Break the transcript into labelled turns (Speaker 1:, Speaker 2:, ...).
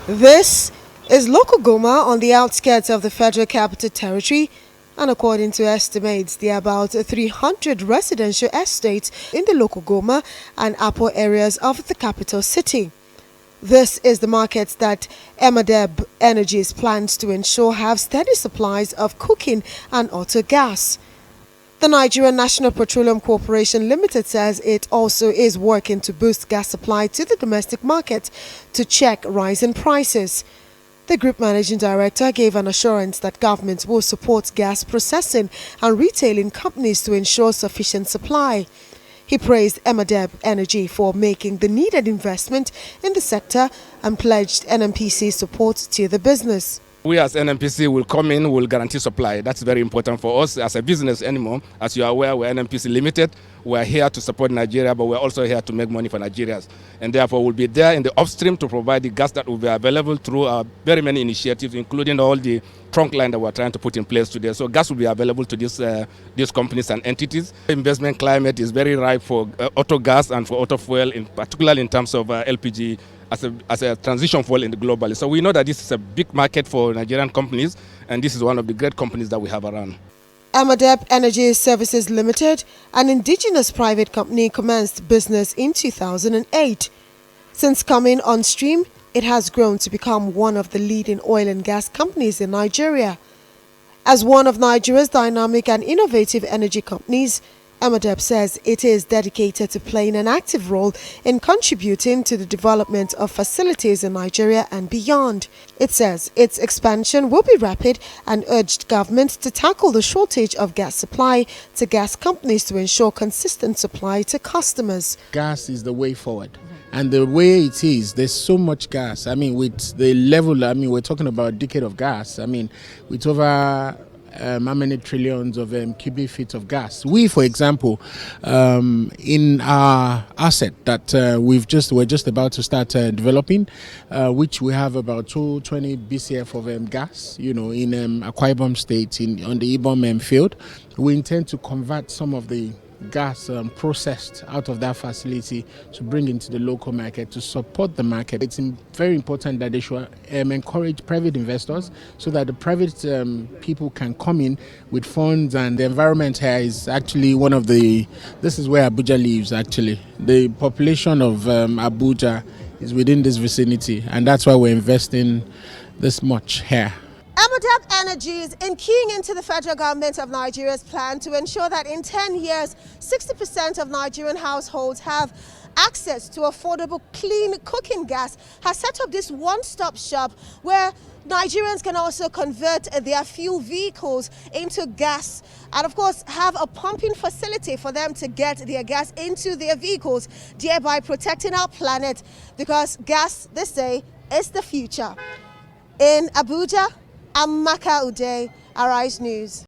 Speaker 1: This is local Goma on the outskirts of the Federal Capital Territory, and according to estimates, there are about 300 residential estates in the local Goma and upper areas of the capital city. This is the market that Emadeb Energies plans to ensure have steady supplies of cooking and auto gas. The Nigerian National Petroleum Corporation Limited says it also is working to boost gas supply to the domestic market to check rising prices. The group managing director gave an assurance that government will support gas processing and retailing companies to ensure sufficient supply. He praised Emadeb Energy for making the needed investment in the sector and pledged NNPC support to the business.
Speaker 2: We as NNPC will come in, will guarantee supply. That's very important for us as a business anymore. As you are aware, we're NNPC Limited. We're here to support Nigeria, but we're also here to make money for Nigerians. And therefore, we'll be there in the upstream to provide the gas that will be available through our very many initiatives, including all the trunk line that we're trying to put in place today. So gas will be available to these companies and entities. The investment climate is very ripe for auto gas and for auto fuel, in particular in terms of LPG, as a transition fuel in the globally. So we know that this is a big market for Nigerian companies, and this is one of the great companies that we have around.
Speaker 1: Emadeb Energies Services Limited, an indigenous private company, commenced business in 2008. Since coming on stream, it has grown to become one of the leading oil and gas companies in Nigeria. As one of Nigeria's dynamic and innovative energy companies, Emadeb says it is dedicated to playing an active role in contributing to the development of facilities in Nigeria and beyond. It says its expansion will be rapid and urged government to tackle the shortage of gas supply to gas companies to ensure consistent supply to customers.
Speaker 3: Gas is the way forward. And the way it is, there's so much gas. I mean, with the level, we're talking about a decade of gas. I mean, with over how many trillions of cubic feet of gas. We, for example, in our asset that we're just about to start developing, which we have about 220 BCF of gas, in Akwa Ibom State on the Ibom field. We intend to convert some of the gas processed out of that facility to bring into the local market to support the market. It's very important that they should encourage private investors so that the private people can come in with funds, and the environment here is actually this is where Abuja lives actually. The population of Abuja is within this vicinity, and that's why we're investing this much here.
Speaker 1: Emadeb Energies in keying into the federal government of Nigeria's plan to ensure that in 10 years, 60% of Nigerian households have access to affordable, clean cooking gas, has set up this one-stop shop where Nigerians can also convert their fuel vehicles into gas and, of course, have a pumping facility for them to get their gas into their vehicles, thereby protecting our planet, because gas, they say, is the future. In Abuja, Amaka Uday, Arise News.